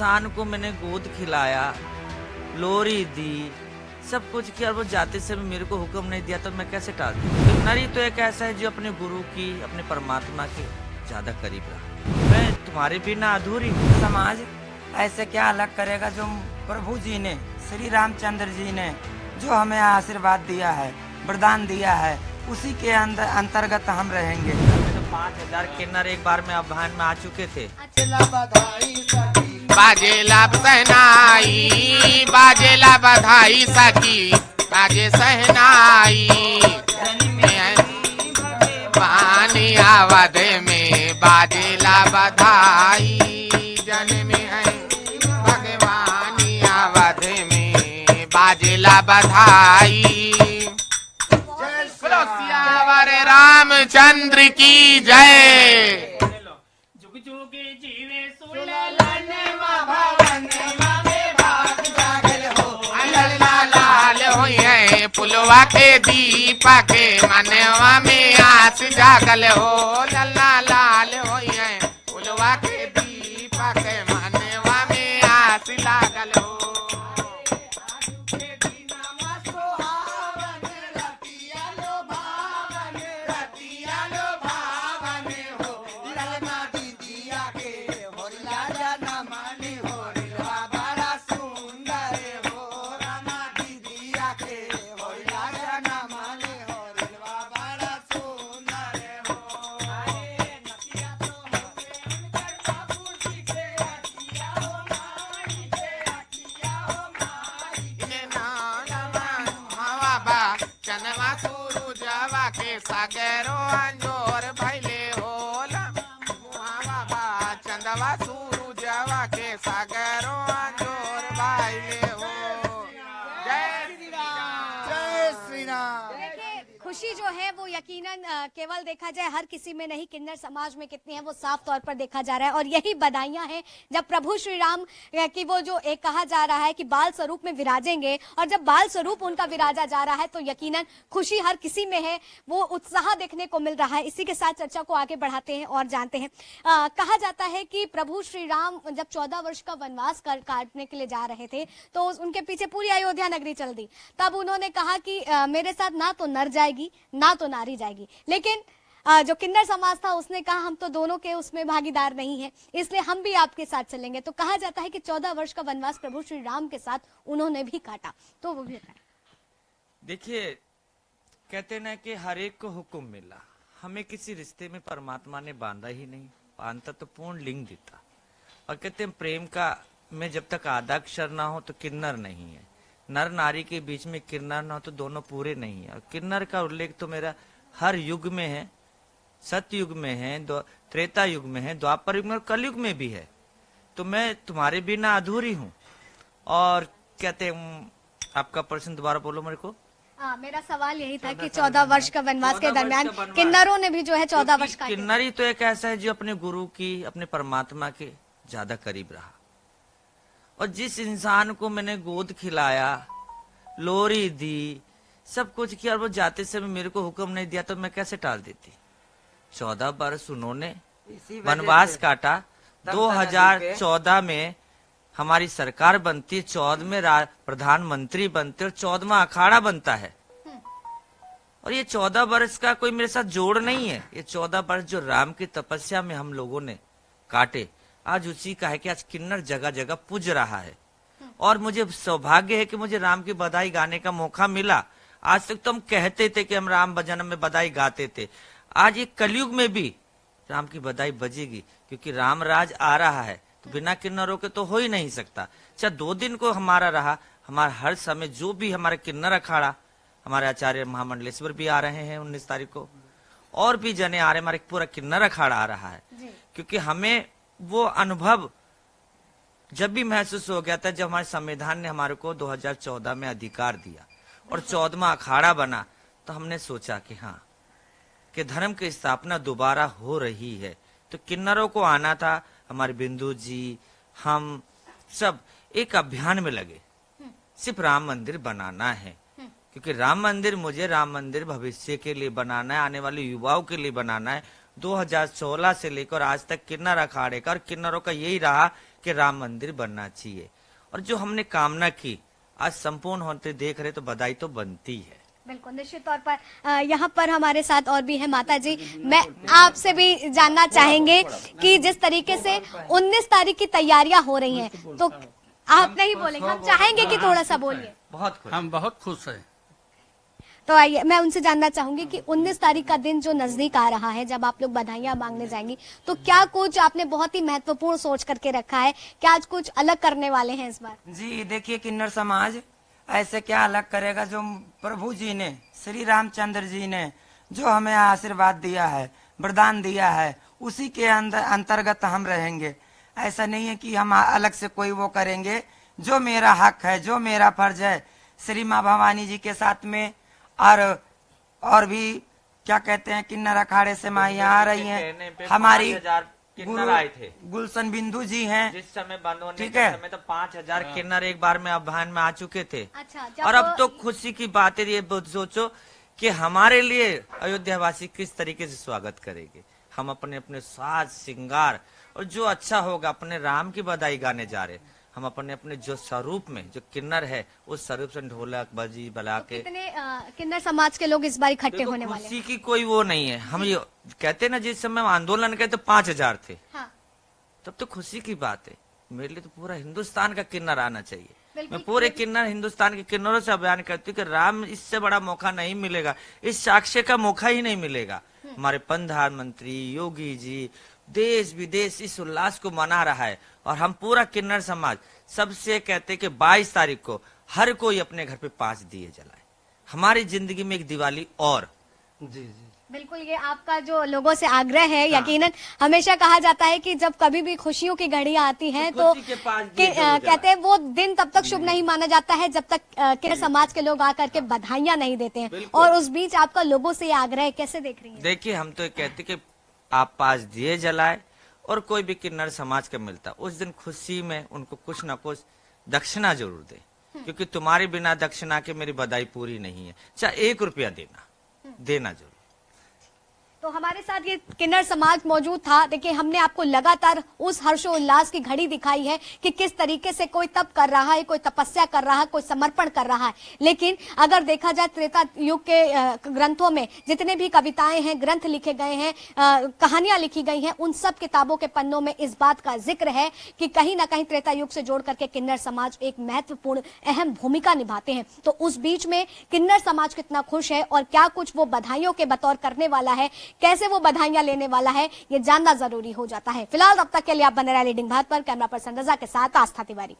इंसान को मैंने गोद खिलाया, लोरी दी, सब कुछ किया और वो जाते समय मेरे को हुक्म नहीं दिया तो मैं कैसे टाल दूं? तो नरी तो एक ऐसा है जो अपने गुरु की, अपने परमात्मा के ज्यादा करीब रहा। मैं तुम्हारे बिना अधूरी हूँ। समाज ऐसे क्या अलग करेगा जो प्रभु जी ने, श्री रामचंद्र जी ने जो हमें आशीर्वाद दिया है, वरदान दिया है, उसी के अंतर्गत हम रहेंगे। 5000 किन्नर एक बार में अभियान में आ चुके थे। बाजेला सहनाई, बाजेला बधाई सखी, बाजे सहनाई। वानी आवध में बाजेला बधाई, जन्म है भगवानी आवध में बाजेला बधाई। बोलो सियावर रामचंद्र की जय। जुग जुग जीवे सुललन भवन में भाग जागल हो। लल्ला लाल हुई है पुलवा के दीपक, मनवा में आस जागल हो। लल्ला लाल हुई है पुलवा के दीपक, मनवा में आस लागल हो। चनवा सुरु जवा के सागरो अंजोर भैले होला। बाबा चंदवा सुरु जवा के सागरो अंजोर भैले हो। जय श्री राम, जय श्री राम। खुशी जो है वो यकीनन केवल देखा जाए हर किसी में नहीं, किन्नर समाज में कितनी है वो साफ तौर पर देखा जा रहा है। और यही बधाइयां हैं जब प्रभु श्री राम की वो जो एक कहा जा रहा है कि बाल स्वरूप में विराजेंगे, और जब बाल स्वरूप उनका विराजा जा रहा है तो यकीनन खुशी हर किसी में है, वो उत्साह देखने को मिल रहा है। इसी के साथ चर्चा को आगे बढ़ाते हैं और जानते हैं। कहा जाता है कि प्रभु श्री राम जब 14 वर्ष का वनवास काटने के लिए जा रहे थे तो उनके पीछे पूरी अयोध्या नगरी चल दी। तब उन्होंने कहा कि मेरे साथ ना तो नर जाएगी ना तो नारी जाएगी। लेकिन जो किन्नर समाज था उसने कहा हम तो दोनों के उसमें भागीदार नहीं है, इसलिए हम भी आपके साथ चलेंगे। तो कहा जाता है कि 14 वर्ष का वनवास प्रभु श्री राम के साथ उन्होंने भी काटा। तो वो भी बताएं। देखिए, कहते ना कि हर एक को हुक्म मिला, हमें किसी रिश्ते में परमात्मा ने बांधा ही नहीं, बांधता तो पूर्ण लिंग देता। और कहते हैं प्रेम का में जब तक आधा अक्षर ना हो तो किन्नर नहीं है, नर नारी के बीच में किन्नर ना हो तो दोनों पूरे नहीं है। और किन्नर का उल्लेख तो मेरा हर युग में है, सत्य युग में है, त्रेता युग में है, द्वापर युग में और कलयुग में भी है। तो मैं तुम्हारे बिना अधूरी हूँ। और कहते हैं, आपका प्रश्न दोबारा बोलो मेरे को। मेरा सवाल यही था कि 14 वर्ष का वनवास के दरमियान किन्नरों ने भी जो है 14 वर्ष का। किन्नरी तो एक ऐसा है जो अपने गुरु की, अपने परमात्मा के ज्यादा करीब रहा। और जिस इंसान को मैंने गोद खिलाया, लोरी दी, सब कुछ किया और वो जाते समय मेरे को हुक्म नहीं दिया तो मैं कैसे टाल देती। 14 वर्ष उन्होंने वनवास काटा। 2014 में हमारी सरकार बनती, 14 में प्रधानमंत्री बनते और 14वां अखाड़ा बनता है। और ये 14 वर्ष का कोई मेरे साथ जोड़ नहीं है। ये 14 वर्ष जो राम की तपस्या में हम लोगों ने काटे, आज उसी का है कि आज किन्नर जगह जगह पूज रहा है। और मुझे सौभाग्य है कि मुझे राम की बधाई गाने का मौका मिला। आज तक तो हम कहते थे कि हम राम भजन में बधाई गाते थे, आज ये कलयुग में भी राम की बधाई बजेगी, क्योंकि राम राज आ रहा है। तो बिना किन्नरों के तो हो ही नहीं सकता। चाहे 2 दिन को हमारा रहा, हमारा हर समय जो भी हमारे किन्नर अखाड़ा, हमारे आचार्य महामंडलेश्वर भी आ रहे हैं 19 तारीख को, और भी जने आ रहे हैं, हमारे पूरा किन्नर अखाड़ा आ रहा है। क्योंकि हमें वो अनुभव जब भी महसूस हो गया था जब हमारे संविधान ने हमारे को 2014 में अधिकार दिया और 14वां अखाड़ा बना, तो हमने सोचा कि हाँ, कि धर्म की स्थापना दोबारा हो रही है। तो किन्नरों को आना था। हमारे बिंदु जी, हम सब एक अभियान में लगे, सिर्फ राम मंदिर बनाना है। क्योंकि राम मंदिर, मुझे राम मंदिर भविष्य के लिए बनाना है, आने वाले युवाओं के लिए बनाना है, 2016 से लेकर आज तक किन्नर अखाड़े का और किन्नरों का यही रहा कि राम मंदिर बनना चाहिए, और जो हमने कामना की आज संपूर्ण होते देख रहे तो बधाई तो बनती है। बिल्कुल, निश्चित तौर पर यहाँ पर हमारे साथ और भी है माता जी। मैं आपसे भी जानना चाहेंगे कि जिस तरीके से 19 तारीख की तैयारियां हो रही हैं, तो आप नहीं बोलेंगे, हम चाहेंगे कि थोड़ा सा बोलिए। बहुत खुश। हम बहुत खुश हैं। तो आइए मैं उनसे जानना चाहूंगी कि 19 तारीख का दिन जो नजदीक आ रहा है, जब आप लोग बधाइयां मांगने जाएंगी, तो क्या कुछ आपने बहुत ही महत्वपूर्ण सोच करके रखा है? क्या आज कुछ अलग करने वाले हैं इस बार? जी देखिए, किन्नर समाज ऐसे क्या अलग करेगा जो प्रभु जी ने, श्री रामचंद्र जी ने जो हमें आशीर्वाद दिया है, वरदान दिया है, उसी के अंतर्गत हम रहेंगे। ऐसा नहीं है कि हम अलग से कोई वो करेंगे। जो मेरा हक है, जो मेरा फर्ज है, श्री माँ भवानी जी के साथ में और भी क्या कहते हैं, किन्नर अखाड़े से माइयां आ रही हैं। हमारी किन्नर आए थे, गुलशन बिंदु जी हैं। जिस समय बंद होने ठीक के है। समय तो 5000 किन्नर एक बार में अभियान में आ चुके थे। अच्छा, और अब तो खुशी की बात है, ये सोचो कि हमारे लिए अयोध्यावासी किस तरीके से स्वागत करेंगे। हम अपने अपने साज श्रृंगार और जो अच्छा होगा अपने राम की बधाई गाने जा रहे। हम अपने अपने जो स्वरूप में जो किन्नर है उस स्वरूप से ढोलक बजी बला के। कितने किन्नर समाज के लोग इस बार इकट्ठे देखो, होने वाले हैं? खुशी की कोई वो नहीं है। हम ये कहते ना, जिस समय हम आंदोलन के तो 5000 थे, हाँ, तब तो खुशी की बात है। मेरे लिए तो पूरा हिंदुस्तान का किन्नर आना चाहिए। बिल्कुल। मैं पूरे किन्नर हिंदुस्तान के किन्नरों से अभियान करती हूँ कि राम इससे बड़ा मौका नहीं मिलेगा, इस साक्ष्य का मौका ही नहीं मिलेगा। हमारे प्रधानमंत्री योगी जी देश विदेश इस उल्लास को मना रहा है, और हम पूरा किन्नर समाज सबसे कहते कि 22 तारीख को हर कोई अपने घर पे 5 दिए जलाए। हमारी जिंदगी में एक दिवाली और। जी जी। बिल्कुल, ये आपका जो लोगों से आग्रह है। यकीनन हमेशा कहा जाता है कि जब कभी भी खुशियों की घड़ियां आती हैं तो खुशी के पास दिए जरूर कहते हैं वो दिन तब तक शुभ नहीं माना जाता है जब तक किन्नर समाज के लोग आकर के बधाइयां नहीं देते हैं। और उस बीच आपका लोगों से ये आग्रह है, कैसे देख रही हैं? देखिए, हम तो कहते कि आप 5 दिए जलाए, और कोई भी किन्नर समाज का मिलता उस दिन खुशी में उनको कुछ न कुछ दक्षिणा जरूर दे, क्योंकि तुम्हारे बिना दक्षिणा के मेरी बधाई पूरी नहीं है। चाहे 1 रुपया देना जरूर। तो हमारे साथ ये किन्नर समाज मौजूद था। देखिए, हमने आपको लगातार उस हर्षोल्लास की घड़ी दिखाई है कि किस तरीके से कोई तप कर रहा है, कोई तपस्या कर रहा है, कोई समर्पण कर रहा है। लेकिन अगर देखा जाए त्रेता युग के ग्रंथों में जितने भी कविताएं हैं, ग्रंथ लिखे गए हैं, कहानियां लिखी गई हैं, उन सब किताबों के पन्नों में इस बात का जिक्र है कि कहीं ना कहीं त्रेता युग से जोड़ करके किन्नर समाज एक महत्वपूर्ण अहम भूमिका निभाते हैं। तो उस बीच में किन्नर समाज कितना खुश है और क्या कुछ वो बधाइयों के बतौर करने वाला है, कैसे वो बधाइयां लेने वाला है, ये जानना जरूरी हो जाता है। फिलहाल अब तक के लिए आप बने रहे लीडिंग भाग पर। कैमरा पर्सन रजा के साथ आस्था तिवारी।